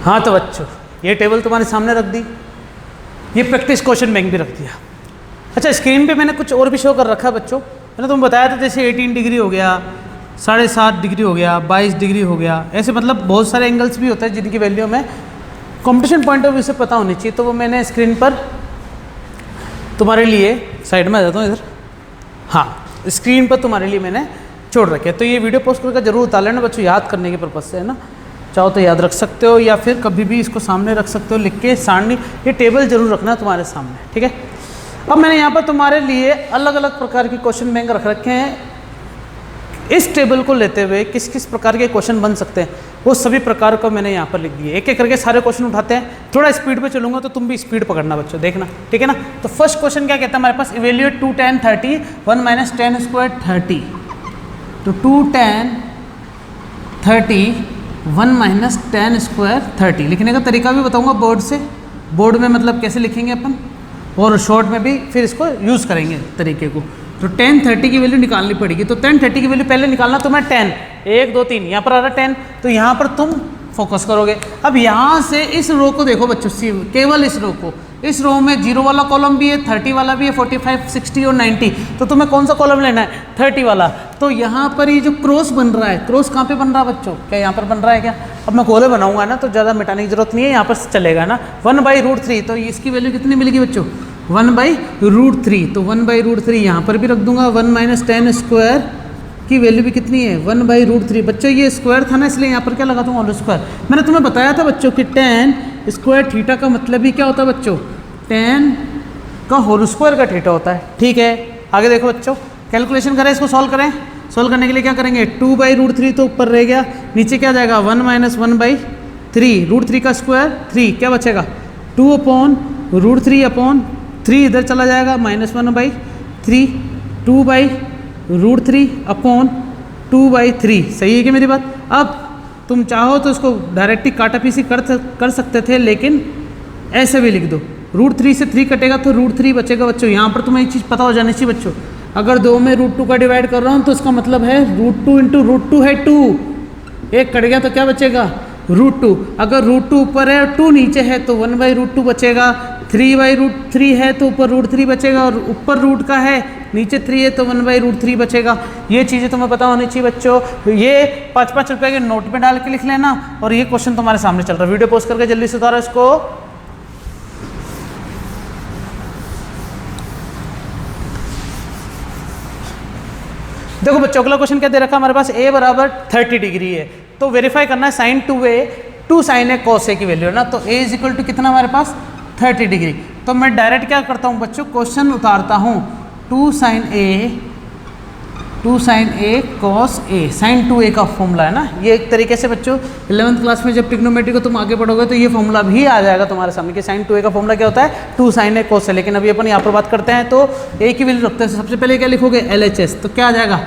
हाँ तो बच्चों ये टेबल तुम्हारे सामने रख दी, ये प्रैक्टिस क्वेश्चन बैंक भी रख दिया। अच्छा स्क्रीन पे मैंने कुछ और भी शो कर रखा है बच्चों, मैंने तुम्हें बताया था जैसे 18 डिग्री हो गया, 7.5 डिग्री हो गया, 22 डिग्री हो गया, ऐसे मतलब बहुत सारे एंगल्स भी होते हैं जिनकी वैल्यू हमें कंपटीशन पॉइंट ऑफ व्यू से पता होनी चाहिए। तो वो मैंने स्क्रीन पर तुम्हारे लिए, साइड में आ जाता हूँ इधर, हाँ स्क्रीन पर तुम्हारे लिए मैंने छोड़ रखे। तो ये वीडियो पोस्ट करके जरूर उतार लेना बच्चों, याद करने के पर्पज़ से है ना, चाहो तो याद रख सकते हो या फिर कभी भी इसको सामने रख सकते हो लिख के, सारणी ये टेबल जरूर रखना तुम्हारे सामने, ठीक है। अब मैंने यहाँ पर तुम्हारे लिए अलग अलग प्रकार के क्वेश्चन बैंक रख रखे हैं। इस टेबल को लेते हुए किस किस प्रकार के क्वेश्चन बन सकते हैं वो सभी प्रकार को मैंने यहाँ पर लिख दिए। एक एक करके सारे क्वेश्चन उठाते हैं, थोड़ा स्पीड पे चलूंगा तो तुम भी स्पीड पकड़ना बच्चों, देखना ठीक है ना। तो फर्स्ट क्वेश्चन क्या कहता है हमारे पास, इवेल्युएट 2 tan 30 1 - tan स्क्वायर 30। तो 2 tan 30 1 - tan स्क्वायर 30 लिखने का तरीका भी बताऊंगा बोर्ड से, बोर्ड में मतलब कैसे लिखेंगे अपन, और शॉर्ट में भी फिर इसको यूज़ करेंगे तरीके को। तो tan 30 की वैल्यू निकालनी पड़ेगी। तो tan 30 की वैल्यू पहले निकालना तुम्हें 10 1 2 3 यहाँ पर आ रहा 10, तो यहाँ पर तुम फोकस करोगे। अब यहाँ से इस रो को देखो बच्चों, केवल इस रो को, इस रो में 0 वाला कॉलम भी है, 30 वाला भी है, 45 60 और 90। तो तुम्हें कौन सा कॉलम लेना है, 30 वाला। तो यहाँ पर ये जो क्रॉस बन रहा है, क्रॉस कहाँ पे बन रहा है बच्चों, क्या यहाँ पर बन रहा है क्या। अब मैं गोले बनाऊंगा ना तो ज़्यादा मिटाने की जरूरत नहीं है, यहाँ पर चलेगा ना। 1/√3, तो इसकी वैल्यू कितनी मिलेगी बच्चों, 1/√3। तो 1/√3 यहाँ पर भी रख दूंगा। 1 - tan स्क्वायर की वैल्यू भी कितनी है, 1/√3। बच्चों ये स्क्वायर था ना, इसलिए यहाँ पर क्या लगा दूंगा, होल स्क्वायर। मैंने तुम्हें बताया था बच्चों कि tan स्क्वायर थीटा का मतलब ही क्या होता है बच्चों, tan का होल स्क्वायर का थीटा होता है, ठीक है। आगे देखो बच्चों, कैलकुलेशन करें, इसको सॉल्व करें। सॉल्व करने के लिए क्या करेंगे, 2/√3 तो ऊपर रह गया, नीचे क्या जाएगा 1 - 1/3, √3 का स्क्वायर 3, क्या बचेगा 2/√3 इधर चला जाएगा, -1/3, 2/√3/2/3। सही है कि मेरी बात। अब तुम चाहो तो इसको डायरेक्टली काटा पीसी कर सकते थे, लेकिन ऐसे भी लिख दो, √3 से 3 कटेगा तो √3 बचेगा बच्चों। यहाँ पर तुम्हें एक चीज़ पता हो जानी चाहिए बच्चों, अगर 2 में √2 का डिवाइड कर रहा हूँ तो इसका मतलब है √2 × √2 है 2, एक कट गया तो क्या बचेगा √2। अगर √2 ऊपर है और 2 नीचे है तो 1/√2 बचेगा, 3/√3 है तो ऊपर √3 बचेगा, और ऊपर रूट का है नीचे 3 है तो 1/√3 बचेगा। ये चीज़ें तुम्हें पता होनी चाहिए बच्चों। ये 5-5 रुपये के नोट में डाल के लिख लेना, और ये क्वेश्चन तुम्हारे सामने चल रहा है, वीडियो पोस्ट करके जल्दी से उतारो इसको। देखो बच्चों अगला क्वेश्चन क्या दे रखा है हमारे पास, a = 30 डिग्री है, तो वेरीफाई करना है sin 2a 2 sin a cos a की वैल्यू है ना। तो a = कितना हमारे पास 30 डिग्री। तो मैं डायरेक्ट क्या करता हूँ बच्चों, क्वेश्चन उतारता हूँ 2 sin a cos a, sin 2a का फॉर्मूला है ना। ये एक तरीके से बच्चों 11th क्लास में जब ट्रिग्नोमेट्री को तुम आगे पढ़ोगे तो ये फॉर्मूला भी आ जाएगा तुम्हारे सामने कि sin 2a का फॉर्मूला क्या होता है, 2 sin a cos a। लेकिन अभी अपन यहाँ पर बात करते हैं तो a की वैल्यू रखते हैं। सबसे पहले क्या लिखोगे LHS, तो क्या आ जाएगा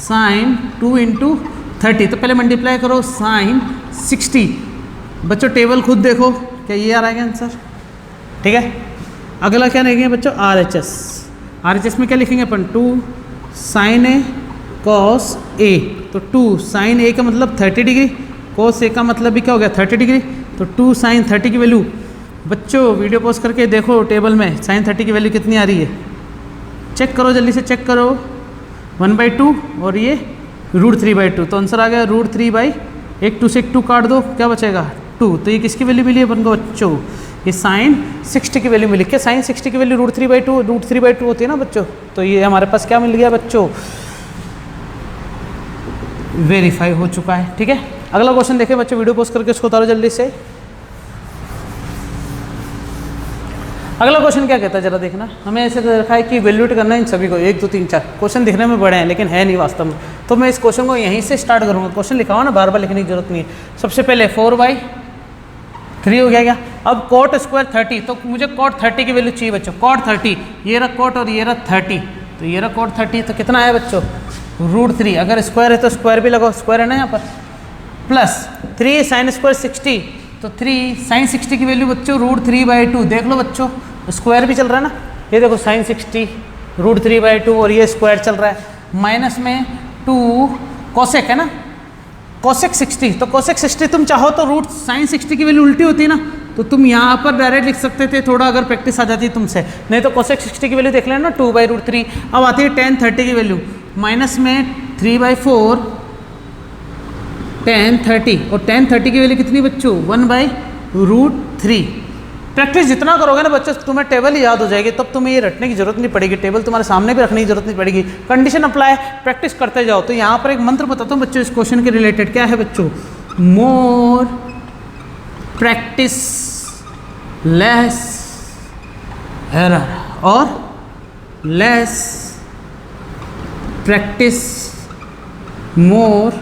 sin 2 × 30, तो पहले मल्टीप्लाई करो sin 60। बच्चों टेबल खुद देखो, क्या ये आ रहा है आंसर, ठीक है। अगला क्या लिखेंगे बच्चों RHS में क्या लिखेंगे अपन, 2 sin a cos a। तो 2 sin a का मतलब 30 डिग्री, cos a का मतलब भी क्या हो गया 30 डिग्री। तो 2 sin 30 की वैल्यू बच्चों वीडियो पोस्ट करके देखो टेबल में sin 30 की वैल्यू कितनी आ रही है, चेक करो जल्दी से चेक करो, 1/2 और ये √3/2। तो आंसर आ गया √3/, एक 2 से एक 2 काट दो, क्या बचेगा 2। तो ये किसकी वैल्यू मिली है अपन को बच्चों, ये sin 60 की वैल्यू मिली। क्या sin 60 की वैल्यू √3/2 होती है ना बच्चों। तो ये हमारे पास क्या मिल गया बच्चों, वेरीफाई हो चुका है, ठीक है। अगला क्वेश्चन देखें बच्चों, वीडियो पोस्ट करके उसको उतारो जल्दी से। अगला क्वेश्चन क्या कहता है जरा देखना, हमें ऐसे रखा है कि वैल्यूएट करना है इन सभी को, 1 2 3 4। क्वेश्चन दिखने में बड़े हैं लेकिन है नहीं वास्तव में, तो मैं इस क्वेश्चन को यहीं से स्टार्ट करूंगा। क्वेश्चन लिखा हुआ ना, बार बार लिखने की जरूरत नहीं है। सबसे पहले 4/3 हो गया क्या। अब cot स्क्वायर 30, तो मुझे cot 30 की वैल्यू चाहिए बच्चों, cot 30, ये रहा cot और ये रहा 30, तो ये रहा cot 30, तो कितना है बच्चों √3। अगर स्क्वायर है तो स्क्वायर भी लगाओ, स्क्वायर है ना यहाँ पर, प्लस 3 sin स्क्वायर 60, तो 3 sin 60 की वैल्यू बच्चों √3/2। देख लो बच्चों स्क्वायर भी चल रहा है ना, ये देखो sin 60 √3/2 और ये स्क्वायर चल रहा है, माइनस में 2 कोसेक है ना, कोसेक 60, तो कोसेक 60 तुम चाहो तो रूट साइन 60 की वैल्यू उल्टी होती है ना, तो तुम यहाँ पर डायरेक्ट लिख सकते थे, थोड़ा अगर प्रैक्टिस आ जाती है तुमसे। नहीं तो कोसेक 60 की वैल्यू देख लेना 2/√3। अब आती है tan 30 की वैल्यू, माइनस में 3/4 tan 30, और tan 30 की वैल्यू कितनी बच्चों 1/√3। प्रैक्टिस जितना करोगे ना बच्चों तुम्हें टेबल ही याद हो जाएगी, तब तुम्हें ये रटने की जरूरत नहीं पड़ेगी, टेबल तुम्हारे सामने भी रखने की जरूरत नहीं पड़ेगी। कंडीशन अप्लाई, प्रैक्टिस करते जाओ। तो यहाँ पर एक मंत्र बताता हूँ बच्चों इस क्वेश्चन के रिलेटेड, क्या है बच्चों, मोर प्रैक्टिस लेस एरर, और लेस प्रैक्टिस मोर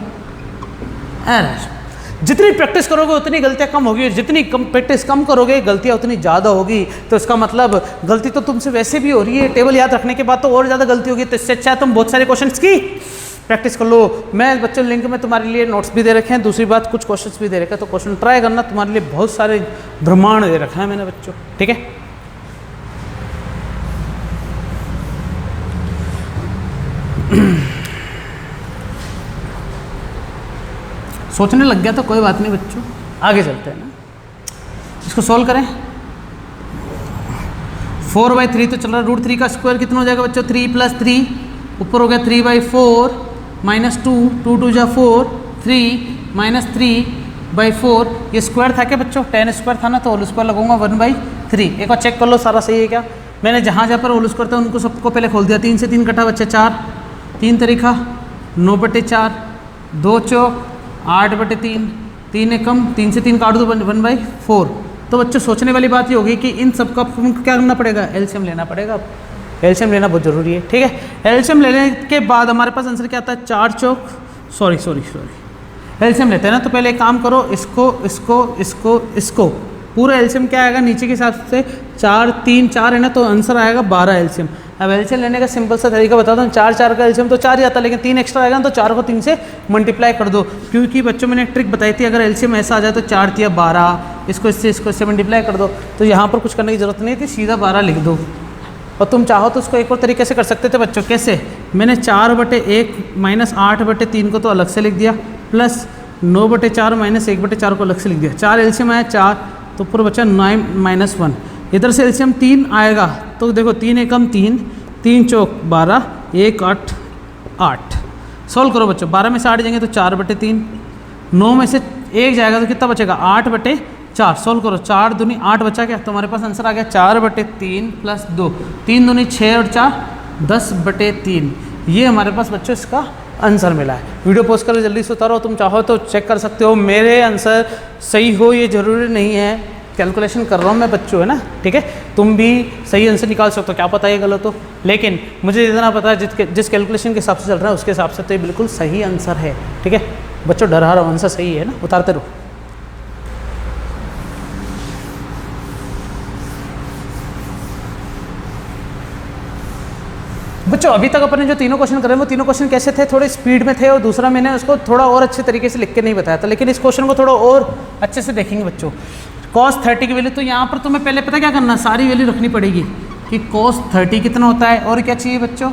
एरर। जितनी प्रैक्टिस करोगे उतनी गलतियां कम होगी, जितनी कम प्रैक्टिस कम करोगे गलतियां उतनी ज़्यादा होगी। तो इसका मतलब गलती तो तुमसे वैसे भी हो रही है, टेबल याद रखने के बाद तो और ज़्यादा गलती होगी। तो इससे अच्छा तुम बहुत सारे क्वेश्चंस की प्रैक्टिस कर लो। मैं बच्चों लिंक में तुम्हारे लिए नोट्स भी दे रखे हैं, दूसरी बात कुछ क्वेश्चंस भी दे रखे हैं, तो क्वेश्चन ट्राई करना, तुम्हारे लिए बहुत सारे ब्रह्मांड दे रखा है मैंने बच्चों, ठीक है। सोचने लग गया तो कोई बात नहीं बच्चों, आगे चलते हैं ना, इसको सॉल्व करें। 4/3 तो चल रहा है, √3 का स्क्वायर कितना हो जाएगा बच्चों 3 + 3, ऊपर हो गया 3/4 -2, 2 2 जा 4, 3 - 3/4, ये स्क्वायर था क्या बच्चों, tan स्क्वायर था ना, तो होल स्क्वायर लगाऊंगा 1/3। एक बार चेक कर लो सारा सही है क्या। मैंने जहाँ जहाँ पर होल स्क्वायर था उनको सबको पहले खोल दिया। 3 से 3 कटा बच्चा 4, 3 तरीका 9/4, 2 चौक 8/3, 3 एकम 3 से 3 काट दो 1/4। तो बच्चों सोचने वाली बात ये होगी कि इन सब का क्या करना पड़ेगा, एलसीएम लेना पड़ेगा। एलसीएम लेना बहुत ज़रूरी है, ठीक है। एलसीएम लेने के बाद हमारे पास आंसर क्या आता है, 4 चौक सॉरी एलसीएम लेते हैं ना, तो पहले एक काम करो, इसको पूरा एलसीएम क्या आएगा नीचे के हिसाब से 4 3 4 है ना, तो आंसर आएगा 12 एलसीएम। अब एलसीएम लेने का सिंपल सा तरीका बताता हूँ, 4 4 का एलसीएम तो 4 ही आता है, लेकिन 3 एक्स्ट्रा आएगा ना, तो 4 को 3 से मल्टीप्लाई कर दो। क्योंकि बच्चों मैंने एक ट्रिक बताई थी, अगर एलसीएम ऐसा आ जाए तो 4 × 12, इसको इससे मल्टीप्लाई कर दो, तो यहाँ पर कुछ करने की जरूरत नहीं थी, सीधा 12 लिख दो। और तुम चाहो तो उसको एक और तरीके से कर सकते थे बच्चों, कैसे, मैंने 4/1 - 8/3 को तो अलग से लिख दिया, प्लस 9/4 - 1/4 को अलग से लिख दिया। 4 एलसीएम आया 4, तो पूरा बच्चा 9 - 1। इधर से एलसीएम 3 आएगा, तो देखो 3 एकम 3, 3 चौक 12, 1 8 8। सॉल्व करो बच्चों, 12 में से 8 जाएंगे तो 4/3, 9 में से 1 जाएगा तो कितना बचेगा 8/4। सॉल्व करो, 4 दूनी 8 बचा क्या, तो हमारे पास आंसर आ गया 4/3 + 2, 3 दूनी 6 और 4 10/3। ये हमारे पास बच्चों इसका आंसर मिला है। वीडियो पोस्ट कर जल्दी से उतारो, तुम चाहो तो चेक कर सकते हो। मेरे आंसर सही हो ये ज़रूरी नहीं है, कैलकुलेशन कर रहा हूँ मैं बच्चों, है ना, ठीक है। तुम भी सही आंसर निकाल सकते हो, क्या पता ये गलत हो, लेकिन मुझे इतना पता है जिस कैलकुलेशन के हिसाब से चल रहा है उसके हिसाब से तो ये बिल्कुल सही आंसर है, ठीक है बच्चों। डरा रहा हूँ, आंसर सही है ना, उतारते रहो। बच्चों अभी तक अपने जो तीनों क्वेश्चन कर रहे हैं वो तीनों क्वेश्चन कैसे थे, थोड़े स्पीड में थे, और दूसरा मैंने उसको थोड़ा और अच्छे तरीके से लिख के नहीं बताया था, लेकिन इस क्वेश्चन को थोड़ा और अच्छे से देखेंगे बच्चों। cos 30 की वैल्यू, तो यहाँ पर तुम्हें पहले पता क्या करना, सारी वैल्यू रखनी पड़ेगी कि cos 30 कितना होता है, और क्या चाहिए बच्चों,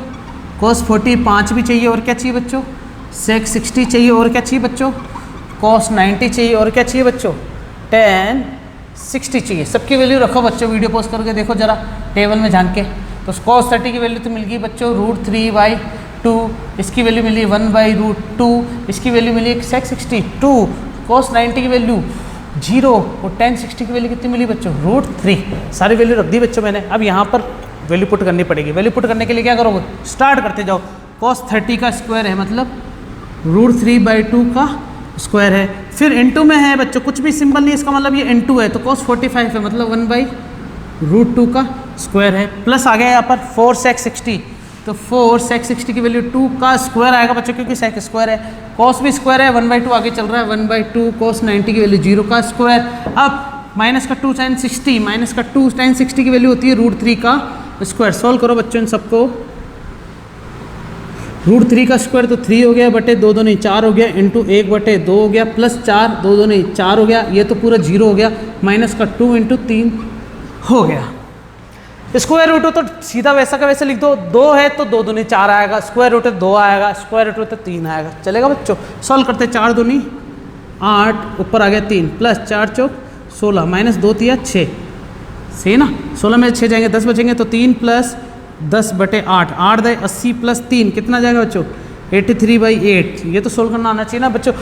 cos 40 5 भी चाहिए, और क्या चाहिए बच्चों, sec 60 चाहिए, और क्या चाहिए बच्चों, cos 90 चाहिए, और क्या चाहिए बच्चों, tan 60 चाहिए। सबकी वैल्यू रखो बच्चों, वीडियो पोस्ट करके देखो जरा टेबल में झांक के। तो cos 30 की वैल्यू तो मिल गई बच्चों √3/2, इसकी वैल्यू मिली 1/√2, इसकी वैल्यू मिली sec 60 2, cos 90 की वैल्यू 0, और tan 60 की वैल्यू कितनी मिली बच्चों √3। सारी वैल्यू रख दी बच्चों मैंने। अब यहाँ पर वैल्यू पुट करनी पड़ेगी। वैल्यू पुट करने के लिए क्या करोगे, स्टार्ट करते जाओ। cos 30 का स्क्वायर है मतलब √3/2 का स्क्वायर है, फिर इनटू में है बच्चों, कुछ भी सिंबल नहीं, इसका मतलब ये इनटू है, तो cos 45 है मतलब 1/√2 का स्क्वायर है, प्लस आ गया यहाँ पर 4 sec 60, तो 4 sec 60 की वैल्यू 2 का स्क्वायर आएगा बच्चों, क्योंकि sec स्क्वायर है, cos भी स्क्वायर है, 1/2 आगे चल रहा है, 1/2 cos 90 की वैल्यू 0 का स्क्वायर। अब माइनस का 2 sin 60, माइनस का 2 sin 60 की वैल्यू होती है √3 का स्क्वायर। सॉल्व करो बच्चों इन सबको, √3 का स्क्वायर तो 3 हो गया, बटे 2 2 नहीं 4 हो गया, इंटू 1/2 हो गया, प्लस 4 2 2 नहीं 4 हो गया, ये तो पूरा 0 हो गया, माइनस का 2 × 3 हो गया। स्क्वायर रूट हो तो सीधा वैसा का वैसे लिख दो, 2 है तो 2 दूनी 4 आएगा, स्क्वायर रूट है 2 आएगा, स्क्वायर रूट है तो 3 आएगा। चलेगा बच्चों? सॉल्व करते, 4 दूनी 8, ऊपर आ गया 3, प्लस 4 चौक 16, माइनस 2 तिया 6, सही ना? 16 में 6 जाएंगे 10 बचेंगे, तो 3 प्लस 10/8, 8 दे 80 प्लस 3 कितना जाएगा बच्चों? 83/8। ये तो सोल्व करना आना चाहिए ना बच्चों।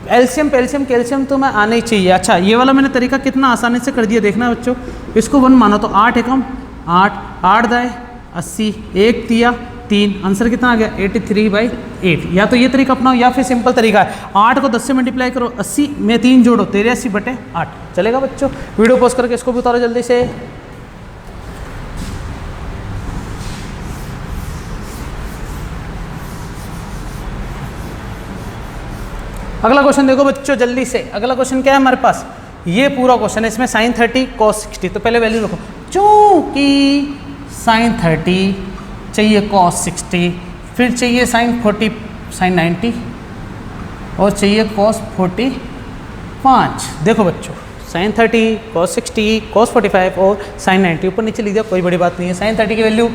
एलसीएम पेल्सियम कैल्शियम तो मैं आना ही चाहिए। अच्छा, ये वाला मैंने तरीका कितना आसानी से कर दिया, देखना बच्चों। इसको 1 मानो तो 8 एकम 8, 8 दाए 80, 1 तिया 3, आंसर कितना आ गया? 83/8। या तो ये तरीका अपनाओ या फिर सिंपल तरीका है, 8 को 10 से मल्टीप्लाई करो, 80 में 3 जोड़ो, 83/8। चलेगा बच्चों? वीडियो पॉज करके इसको भी उतारो जल्दी से। अगला क्वेश्चन देखो बच्चों जल्दी से। अगला क्वेश्चन क्या है हमारे पास? ये पूरा क्वेश्चन है, इसमें sin 30 cos 60। तो पहले वैल्यू रखो, चूंकि sin 30 चाहिए cos 60, फिर चाहिए sin 90 और चाहिए cos 45। देखो बच्चों, sin 30 cos 60 cos 45 और sin 90 ऊपर नीचे लिख दिया, कोई बड़ी बात नहीं है। sin 30 की वैल्यू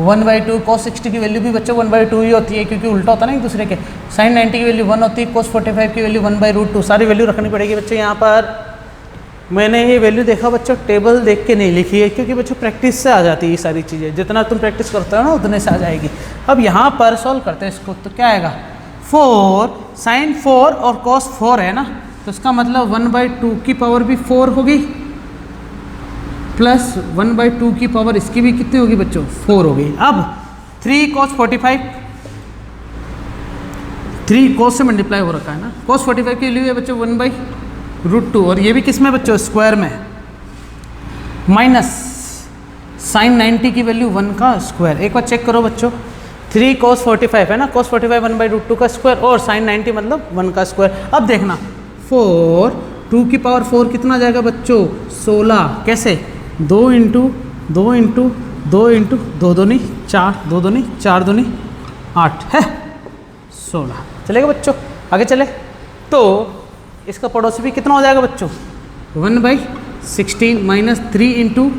1/2, cos 60 की वैल्यू भी बच्चों 1/2 ही होती है, क्योंकि उल्टा होता है ना एक दूसरे के। sin 90 की वैल्यू 1 होती है, cos 45 की वैल्यू 1/√2। सारी वैल्यू रखनी पड़ेगी बच्चों। यहाँ पर मैंने ये वैल्यू देखा बच्चों, टेबल देख के नहीं लिखी है, क्योंकि बच्चों प्रैक्टिस से आ जाती है ये सारी चीज़ें। जितना तुम प्रैक्टिस करते हो ना उतने से आ जाएगी। अब यहाँ पर सॉल्व करते हैं इसको, तो क्या आएगा? 4 sin 4 और cos 4 है ना, तो इसका मतलब 1/2 की पावर भी 4 होगी, प्लस 1/2 की पावर इसकी भी कितनी होगी बच्चों? 4 होगी। अब 3 cos 45, 3 cos से मल्टीप्लाई हो रखा है ना, cos 45 की वैल्यू है बच्चों 1/√2, और ये भी किस में बच्चों? स्क्वायर में, माइनस sin 90 की वैल्यू 1 का स्क्वायर। एक बार चेक करो बच्चों, 3 cos 45 है ना, cos 45 1/√2 का स्क्वायर, और sin 90 मतलब 1 का स्क्वायर। अब देखना, 4 2 की पावर 4 कितना जाएगा बच्चों? 16। कैसे? 2 इंटू 2 इंटू 2 इंटू 2 दूनी 4, 2 दूनी 4 दूनी 8 है 16। चलेगा बच्चों? आगे चले तो इसका पड़ोसी भी कितना हो जाएगा बच्चों? 1/16 माइनस 3 इंटू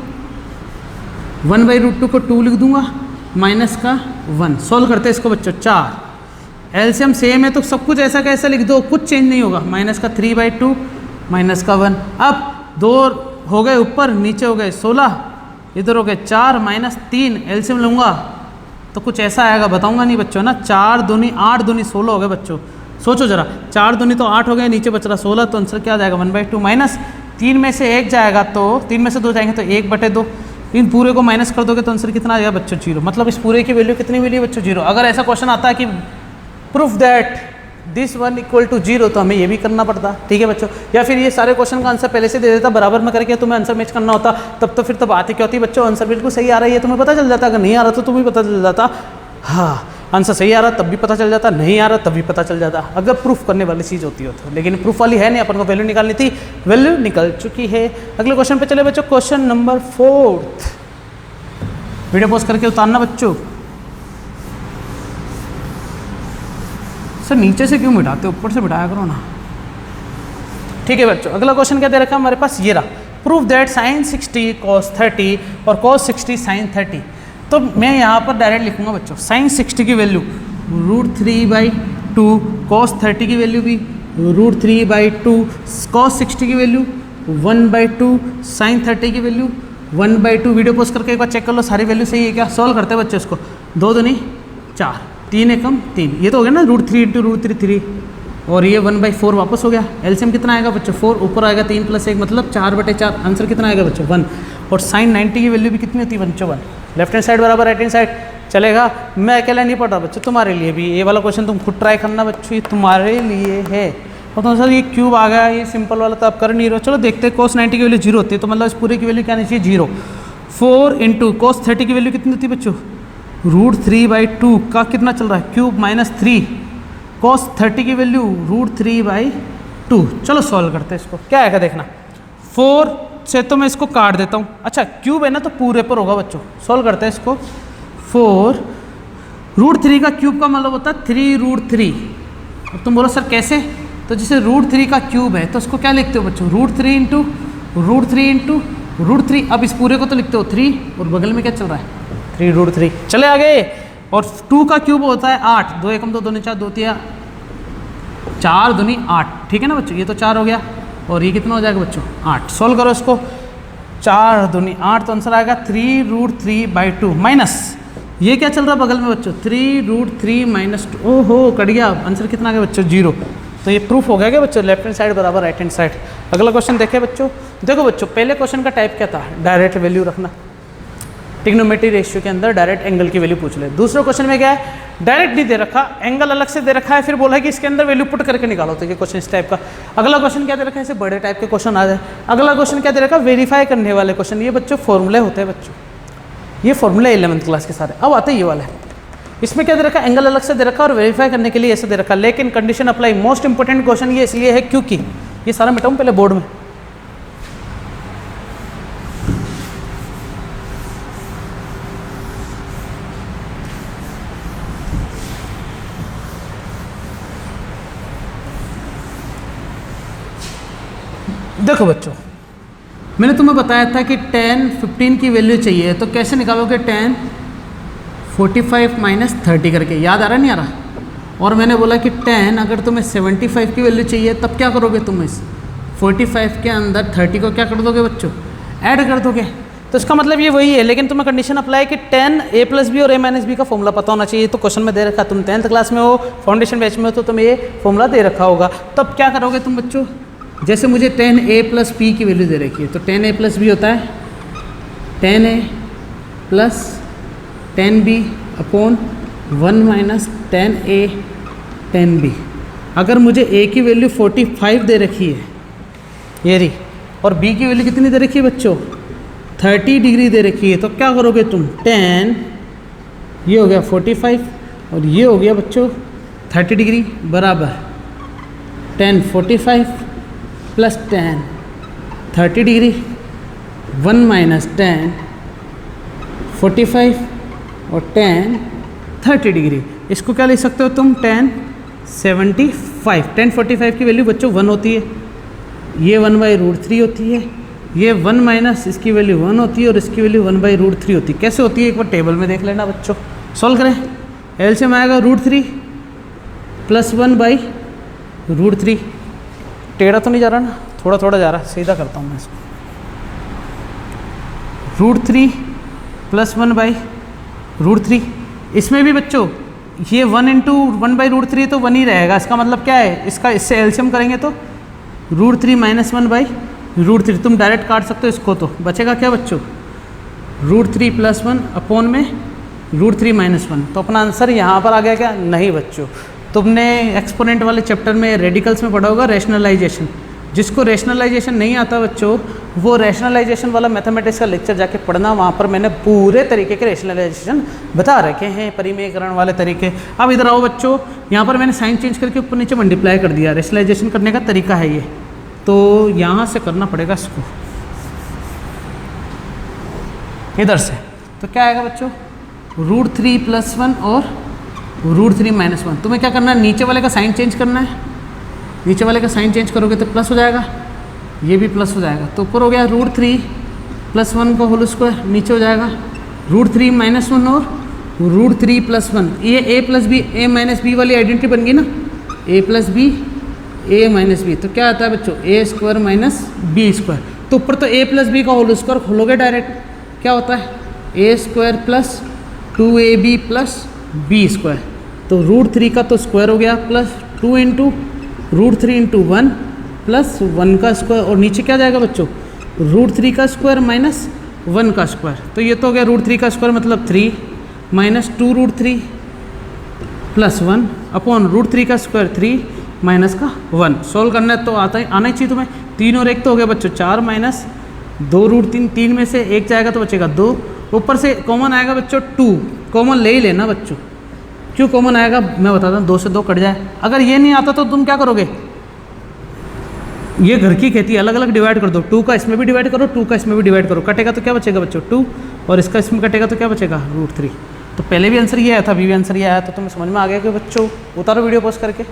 1/√2 को 2 लिख दूंगा, माइनस का 1। सॉल्व करते हैं इसको बच्चों। 4 एलसीएम सेम है तो सब कुछ ऐसा कैसा लिख दो, कुछ चेंज नहीं होगा। माइनस का 3/2 माइनस का 1। अब 2 हो गए ऊपर, नीचे हो गए 16, इधर हो गए 4 माइनस 3, एलसीएम लूँगा तो कुछ ऐसा आएगा, बताऊंगा नहीं बच्चों ना। 4 दूनी 8 दूनी 16 हो गए बच्चों। सोचो जरा, 4 दूनी तो 8 हो गए, नीचे बच रहा 16, तो आंसर क्या आ जाएगा? 1/2 माइनस 3 में से 1 जाएगा, तो 3 में से 2 जाएंगे तो 1/2। इन पूरे को माइनस कर दोगे तो आंसर कितना आ जाएगा बच्चों? 0। मतलब इस पूरे की वैल्यू कितनी मिली बच्चों? 0। अगर ऐसा क्वेश्चन आता है कि प्रूफ दैट दिस 1 = 0, तो हमें ये भी करना पड़ता, ठीक है बच्चों। या फिर ये सारे क्वेश्चन का आंसर पहले से दे देता, बराबर में करके तुम्हें आंसर मैच करना होता, तब तो फिर तो बात ही क्या होती बच्चों? आंसर बिल्कुल सही आ रहा है ये तुम्हें पता चल जाता, अगर नहीं आ रहा तो तुम्हें पता चल जाता। हाँ, आंसर सही आ रहा तब भी पता चल जाता, नहीं आ रहा तब भी पता चल जाता, अगर प्रूफ करने वाली चीज़ होती हो तो। लेकिन प्रूफ वाली है नहीं, अपन को वैल्यू निकालनी थी, वैल्यू निकल चुकी है। अगले क्वेश्चन पे चले बच्चों, क्वेश्चन नंबर 4। वीडियो पॉज करके उतारना बच्चों। सर नीचे से क्यों बिठाते हो, ऊपर से बिठाया करो ना। ठीक है बच्चों, अगला क्वेश्चन क्या दे रखा है हमारे पास? ये रहा, प्रूफ दैट sin 60 cos 30 और cos 60 sin 30। तो मैं यहाँ पर डायरेक्ट लिखूंगा बच्चों, sin 60 की वैल्यू √3/2, cos 30 की वैल्यू भी √3/2, cos 60 की वैल्यू 1/2, sin 30 की वैल्यू 1/2। वीडियो पोस्ट करके एक बार चेक कर लो सारी वैल्यू सही है क्या। सॉल्व करते हैं बच्चों इसको। 2 दूनी 4, 3 एकम 3, ये तो हो गया ना √3 × √3 3, और ये 1/4 वापस हो गया। एलसीएम कितना आएगा बच्चों? 4, ऊपर आएगा 3 + 1 मतलब 4/4। आंसर कितना आएगा बच्चों? 1। और sin 90 की वैल्यू भी कितनी होती है बच्चों? 1। लेफ्ट हैंड साइड बराबर राइट हैंड साइड, चलेगा। मैं अकेला नहीं पढ़ रहा बच्चों, तुम्हारे लिए भी ये वाला क्वेश्चन तुम खुद ट्राई करना बच्चों, ये तुम्हारे लिए है। और तो सर ये क्यूब आ गया, ये सिंपल वाला तो आप कर नहीं रहे हो। चलो देखते हैं, cos 90 की वैल्यू 0 होती है, तो मतलब इस पूरे की वैल्यू क्या आनी चाहिए? 0। 4 × cos 30 की वैल्यू कितनी होती है बच्चों? √3/2 का कितना चल रहा है? क्यूब माइनस 3, cos 30 की वैल्यू √3/2। चलो सॉल्व करते हैं इसको, क्या आएगा देखना। 4 से तो मैं इसको काट देता हूँ। अच्छा क्यूब है ना तो पूरे पर होगा बच्चों। सॉल्व करते हैं इसको। 4 √3 का क्यूब का मतलब होता है 3√3। अब तुम बोलो सर कैसे? तो जैसे √3 का क्यूब है तो उसको क्या लिखते हो बच्चों? √3 × √3। अब इस पूरे को तो लिखते हो 3 और बगल में क्या चल रहा है 3√3। चले आगे। और 2 का क्यूब होता है 8, 2 एकम 2 2 4 2 3 4 दूनी 8, ठीक है ना बच्चों, ये तो 4 हो गया और ये कितना हो जाएगा बच्चों 8। सोल्व करो इसको, 4 दूनी 8 तो आंसर आएगा 3√3/2 माइनस ये क्या चल रहा है बगल में बच्चों 3√3 - 2। ओहो कट गया, आंसर कितना आ गया बच्चों 0। तो ये प्रूफ हो गया क्या बच्चों, लेफ्ट हैंड साइड बराबर राइट हैंड साइड। अगला क्वेश्चन देखें बच्चों। देखो बच्चों पहले क्वेश्चन का टाइप क्या था, डायरेक्ट वैल्यू रखना, ट्रिग्नोमेट्री रेशियो के अंदर डायरेक्ट एंगल की वैल्यू पूछ ले। दूसरे क्वेश्चन में क्या है, डायरेक्ट नहीं दे रखा, एंगल अलग से दे रखा है, फिर बोला है कि इसके अंदर वैल्यू पुट करके निकालो। तो ये क्वेश्चन इस टाइप का। अगला क्वेश्चन क्या दे रखा है, ऐसे बड़े टाइप के क्वेश्चन आ जाए। अगला क्वेश्चन क्या दे रखा, वेरीफाई करने वाले क्वेश्चन। ये बच्चों फॉर्मूले होते हैं बच्चों, ये फॉर्मूले 11th क्लास के सारे। अब आते हैं ये वाले, इसमें क्या दे रखा, एंगल अलग से दे रखा और वेरीफाई करने के लिए ऐसे दे रखा, लेकिन condition apply. Most important question ये इसलिए है क्योंकि ये सारा मिटाऊं पहले बोर्ड में। देखो बच्चों मैंने तुम्हें बताया था कि 10 15 की वैल्यू चाहिए, तो कैसे निकालोगे 10 45 - 30 करके, याद आ रहा नहीं आ रहा। और मैंने बोला कि 10 अगर तुम्हें 75 की वैल्यू चाहिए तब क्या करोगे, तुम इस 45 के अंदर 30 को क्या कर दोगे बच्चों, ऐड कर दोगे। तो इसका मतलब ये वही है, लेकिन तुम्हें कंडीशन अप्लाई कि 10 A+B और A-B का फॉर्मूला पता होना चाहिए। तो क्वेश्चन में दे रखा, तुम 10th क्लास में हो, फाउंडेशन बैच में हो, तो तुम्हें ये फॉर्मूला दे रखा होगा। तब क्या करोगे तुम बच्चों, जैसे मुझे 10A+P की वैल्यू दे रखी है, तो 10A+B होता है 10A + 10B upon 1 - 10A 10B। अगर मुझे A की वैल्यू 45 दे रखी है ये रही, और B की वैल्यू कितनी दे रखी है बच्चों 30 डिग्री दे रखी है, तो क्या करोगे तुम 10 ये हो गया 45 और ये हो गया बच्चों 30 डिग्री बराबर 10 45 + 10 30 डिग्री 1 - 10 45 और 10 30 डिग्री। इसको क्या लिख सकते हो तुम 10 75। 10 45 की वैल्यू बच्चों 1 होती है, ये 1/√3 होती है, ये 1 - इसकी वैल्यू 1 होती है और इसकी वैल्यू 1/√3 होती है। कैसे होती है एक बार टेबल में देख लेना बच्चों। सॉल्व करें, एलसीएम आएगा √3 + 1/√3। टेढ़ा तो नहीं जा रहा ना, थोड़ा थोड़ा जा रहा है, सीधा करता हूँ मैं इसको। √3 + 1/√3। इसमें भी बच्चों ये 1 × 1/√3 तो 1 ही रहेगा। इसका मतलब क्या है, इसका इससे एलसीएम करेंगे तो √3 - 1/√3। तुम डायरेक्ट काट सकते हो इसको, तो बचेगा क्या बच्चों √3 + 1 अपॉन में √3 - 1। तो अपना आंसर यहाँ पर आ गया क्या, नहीं बच्चों। तुमने एक्सपोनेंट वाले चैप्टर में रेडिकल्स में पढ़ा होगा रैशनलाइजेशन। जिसको रैशनलाइजेशन नहीं आता बच्चों, वो रैशनलाइजेशन वाला मैथमेटिक्स का लेक्चर जाके पढ़ना, वहाँ पर मैंने पूरे तरीके के रैशनलाइजेशन बता रखे हैं, परिमेयकरण वाले तरीके। अब इधर आओ बच्चों, यहाँ पर मैंने साइन चेंज करके ऊपर नीचे मल्टीप्लाई कर दिया। रैशनलाइजेशन करने का तरीका है ये, तो यहाँ से करना पड़ेगा इसको इधर से। तो क्या आएगा बच्चों √3 + 1 और √3 - 1। तुम्हें क्या करना है, नीचे वाले का साइन चेंज करना है। नीचे वाले का साइन चेंज करोगे तो प्लस हो जाएगा, ये भी प्लस हो जाएगा। तो ऊपर हो गया √3 + 1 का होल स्क्वायर, नीचे हो जाएगा √3 - 1 और √3 + 1। ये A+B वाली आइडेंटिटी बन गई ना, A+B A-B। तो क्या आता है बच्चों A² - B²। तो ऊपर तो A+B का होल स्क्वायर खोलोगे डायरेक्ट, क्या होता है A² + 2AB + B²। तो √3 का तो स्क्वायर हो गया प्लस 2 × √3 × 1 + 1 का स्क्वायर, और नीचे क्या जाएगा बच्चों √3 का स्क्वायर - 1 का स्क्वायर। तो ये तो हो गया √3 का स्क्वायर मतलब 3 - 2√3 + 1 अपॉन √3 का स्क्वायर 3 - का 1। सोल्व करना है तो आना ही चाहिए तुम्हें। 3 और 1 तो हो गया बच्चों 4 - 2√3। 3 में से 1 जाएगा तो बचेगा 2, ऊपर से कॉमन आएगा बच्चों 2। कॉमन ले ही लेना बच्चों, क्यों कॉमन आएगा मैं बताता हूँ, 2 से 2 कट जाए। अगर ये नहीं आता तो तुम क्या करोगे, ये घर की खेती अलग अलग डिवाइड कर दो, 2 का इसमें भी डिवाइड करो, 2 का इसमें भी डिवाइड करो, कटेगा तो क्या बचेगा बच्चों 2, और इसका इसमें कटेगा तो क्या बचेगा √3। तो पहले भी आंसर ये आया था, अभी भी आंसर ये आया, तो तुम्हें समझ में आ गया कि बच्चों उतारो वीडियो पॉज करके।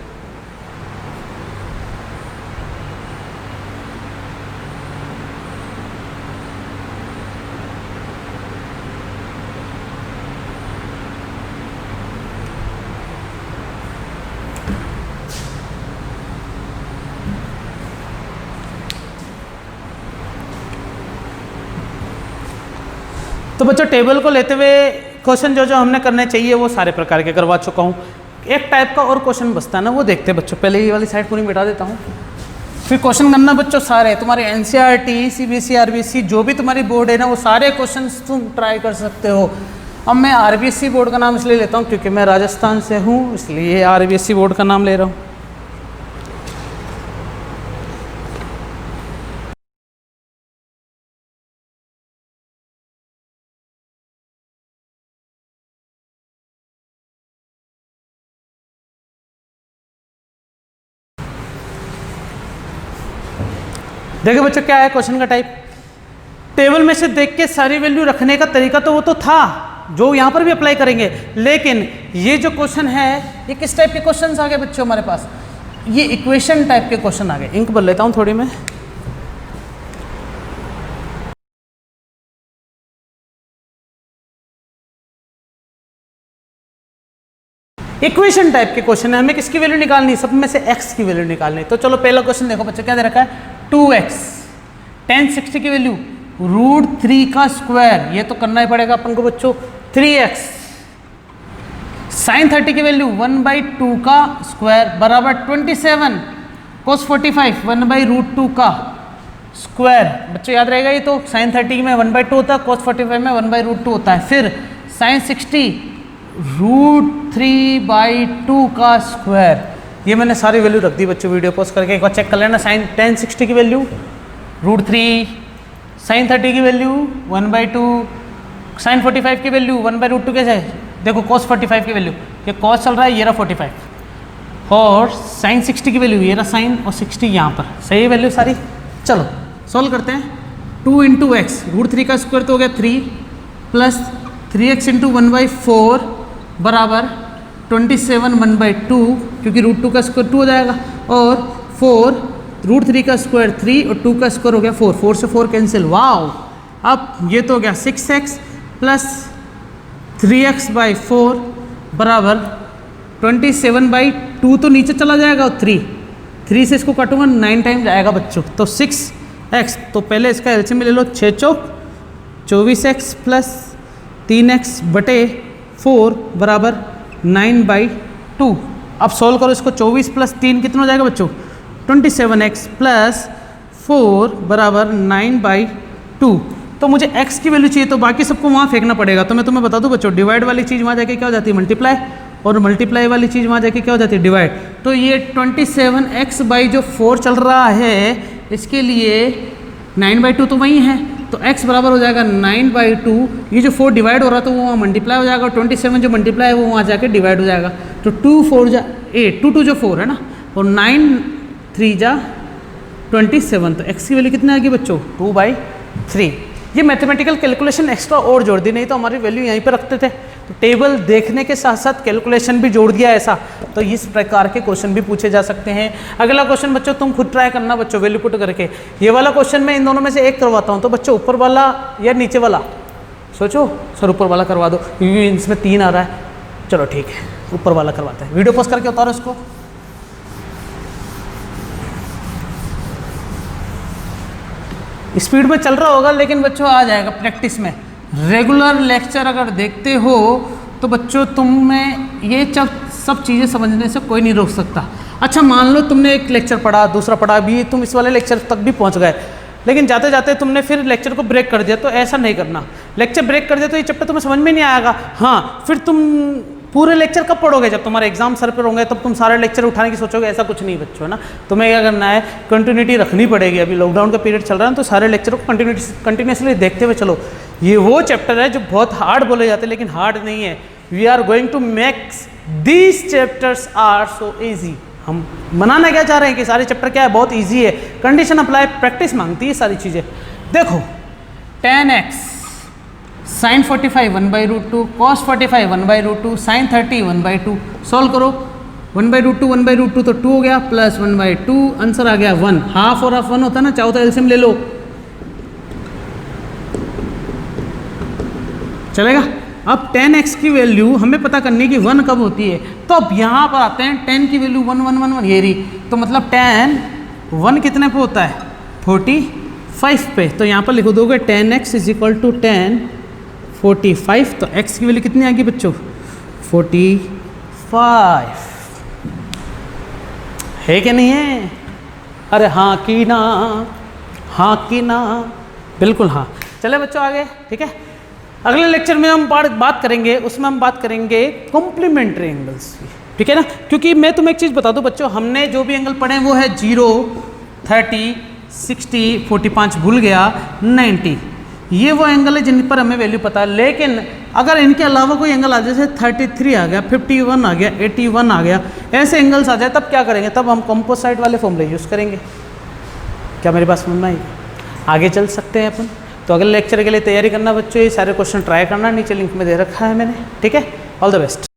तो बच्चों टेबल को लेते हुए क्वेश्चन जो जो हमने करने चाहिए वो सारे प्रकार के करवा चुका हूँ। एक टाइप का और क्वेश्चन बचता है ना, वो देखते हैं बच्चों। पहले ये वाली साइड पूरी मिटा देता हूँ, फिर क्वेश्चन करना बच्चों सारे तुम्हारे एनसीईआरटी, सीबीएसई, आरबीएसई जो भी तुम्हारी बोर्ड है ना, वो सारे क्वेश्चन तुम ट्राई कर सकते हो। अब मैं आरबीएसई बोर्ड का नाम इसलिए लेता हूँ क्योंकि मैं राजस्थान से हूँ, इसलिए आरबीएसई बोर्ड का नाम ले रहा हूँ। देखो बच्चों क्या है क्वेश्चन का टाइप। टेबल में से देख के सारी वैल्यू रखने का तरीका तो वो तो था जो यहाँ पर भी अप्लाई करेंगे, लेकिन ये जो क्वेश्चन है ये किस टाइप के क्वेश्चन आ गए बच्चों हमारे पास? ये इक्वेशन टाइप के क्वेश्चन आ गए। इंक भर लेता हूँ थोड़ी मैं। इक्वेशन टाइप के क्वेश्चन है, हमें किसकी वैल्यू निकालनी है? सब में से x की वैल्यू निकालनी है। तो चलो पहला क्वेश्चन देखो बच्चों, क्या दे रखा है? 2x, tan 60 की वैल्यू √3 का स्क्वायर, ये तो करना ही पड़ेगा अपन को बच्चों। 3x, sin 30 की वैल्यू 1/2 का स्क्वायर बराबर 27 cos 45 1/√2 का स्क्वायर। बच्चों याद रहेगा ये तो, sin 30 में 1/2 होता है, cos 45 में 1/√2 होता है। फिर sin 60 √3/2 का स्क्वायर। ये मैंने सारी वैल्यू रख दी बच्चों, वीडियो पॉज करके एक बार चेक कर लेना। sin tan 60 की वैल्यू √3, sin 30 की वैल्यू 1/2, sin 45 की वैल्यू 1/√2 कैसे है? देखो cos 45 की वैल्यू, ये cos चल रहा है, ये रहा 45, और sin 60 की वैल्यू ये रहा sin और 60 यहाँ पर। सही वैल्यू सारी। चलो सॉल्व करते हैं। 2 × x, √3 का स्क्वायर तो हो गया 3 प्लस 3x × 1/4 बराबर 27 1/2, क्योंकि √2 का स्क्वायर 2 हो जाएगा, और 4 √3 का स्क्वायर 3 और 2 का स्क्वायर हो गया 4, 4 से 4 कैंसिल। वाओ, अब ये तो हो गया 6x प्लस 3x/4 बराबर 27/2, तो नीचे चला जाएगा, और 3 से इसको काटूंगा 9 टाइम जाएगा बच्चों, तो 6x। तो पहले इसका एलसीएम ले लो, 6 चौक 24x प्लस 3x बटे 4 बराबर 9/2। अब सॉल्व करो इसको, 24 प्लस 3 कितना हो जाएगा बच्चों? 27x प्लस 4 बराबर 9/2। तो मुझे x की वैल्यू चाहिए, तो बाकी सबको वहाँ फेंकना पड़ेगा। तो मैं तुम्हें बता दूं बच्चों, डिवाइड वाली चीज़ वहाँ जाके क्या हो जाती है? मल्टीप्लाई, और मल्टीप्लाई वाली चीज़ वहाँ जाके क्या हो जाती है? डिवाइड। तो ये 27x बाई जो 4 चल रहा है, इसके लिए 9/2 तो वही है, तो x बराबर हो जाएगा 9/2। ये जो 4 डिवाइड हो रहा है तो वो वहाँ मल्टीप्लाई हो जाएगा, और 27 जो मल्टीप्लाई है वो वहाँ जाके डिवाइड हो जाएगा। तो 2 4 जा 8, 2 2 जो 4 है ना, और 9 3 जा 27, तो x की वैल्यू कितनी आएगी बच्चों? 2/3। ये मैथमेटिकल कैलकुलेशन एक्स्ट्रा और जोड़ दी, नहीं तो हमारी वैल्यू यहीं पे रखते थे। तो टेबल देखने के साथ साथ कैलकुलेशन भी जोड़ दिया ऐसा, तो इस प्रकार के क्वेश्चन भी पूछे जा सकते हैं। अगला क्वेश्चन बच्चों तुम खुद ट्राई करना बच्चों, वैल्यू पुट करके। ये वाला क्वेश्चन मैं इन दोनों में से एक करवाता हूँ, तो बच्चों ऊपर वाला या नीचे वाला? सोचो सर, ऊपर वाला करवा दो, क्योंकि इसमें 3 आ रहा है। चलो ठीक है, ऊपर वाला करवाते हैं। वीडियो पॉज करके उतारो इसको। स्पीड में चल रहा होगा, लेकिन बच्चों आ जाएगा प्रैक्टिस में। रेगुलर लेक्चर अगर देखते हो तो बच्चों तुम में ये सब चीज़ें समझने से कोई नहीं रोक सकता। अच्छा मान लो तुमने एक लेक्चर पढ़ा, दूसरा पढ़ा, भी तुम इस वाले लेक्चर तक भी पहुंच गए, लेकिन जाते जाते तुमने फिर लेक्चर को ब्रेक कर दिया, तो ऐसा नहीं करना। लेक्चर ब्रेक कर दिया तो ये चैप्टर तुम्हें समझ में नहीं आएगा। हाँ, फिर तुम पूरे लेक्चर कब पढ़ोगे? जब तुम्हारे एग्जाम सर पर होंगे, तब तुम सारे लेक्चर उठाने की सोचोगे, ऐसा कुछ नहीं बच्चों, है ना। तुम्हें क्या करना है, कंटिन्यूटी रखनी पड़ेगी। अभी लॉकडाउन का पीरियड चल रहा है, तो सारे लेक्चर को कंटिन्यूसली देखते हुए चलो। ये वो चैप्टर है जो बहुत हार्ड बोले जाते हैं, लेकिन हार्ड नहीं है। We are going to make these chapters are so easy. हम बनाना क्या चाह रहे हैं कि सारे चैप्टर क्या है, बहुत ईजी है। कंडीशन अप्लाई, प्रैक्टिस मांगती है सारी चीज़ें। देखो tan x sin 45 1/√2, cos 45 1/√2, sin 30 1/2। Solve करो, 1/√2 1/√2 तो 2 हो गया, प्लस 1/2, आंसर आ गया 1। हाफ और हाफ 1 होता है ना, चाहो तो एलसीएम ले लो, चलेगा। अब tan x की वैल्यू हमें पता करनी है कि 1 कब होती है, तो अब यहाँ पर आते हैं। tan की वैल्यू 1 1 1 1 ये रही, तो मतलब tan 1 कितने पे होता है? 45 पे। तो यहाँ पर लिखो दोगे tan x = tan 45, तो x की वैल्यू कितनी आएगी बच्चों? 45 है कि नहीं है? अरे हाँ की ना, हाँ की ना, बिल्कुल हाँ। चले बच्चों आगे, ठीक है। अगले लेक्चर में हम बात करेंगे, उसमें हम बात करेंगे कॉम्प्लीमेंट्री एंगल्स की, ठीक है ना। क्योंकि मैं तुम्हें एक चीज़ बता दूं बच्चों, हमने जो भी एंगल पढ़े वो है 0, 30, 60, 45 भूल गया, 90, ये वो एंगल है जिन पर हमें वैल्यू पता है। लेकिन अगर इनके अलावा कोई एंगल आ जाए, जैसे 33 आ गया, 51 आ गया, 81 आ गया, ऐसे एंगल्स आ जाए, तब क्या करेंगे? तब हम कंपोजिट वाले फॉर्मूले यूज़ करेंगे। क्या मेरी बात समझ में आई? आगे चल सकते हैं अपन। तो अगले लेक्चर के लिए तैयारी करना बच्चों, ये सारे क्वेश्चन ट्राई करना, नीचे लिंक में दे रखा है मैंने, ठीक है। All the best.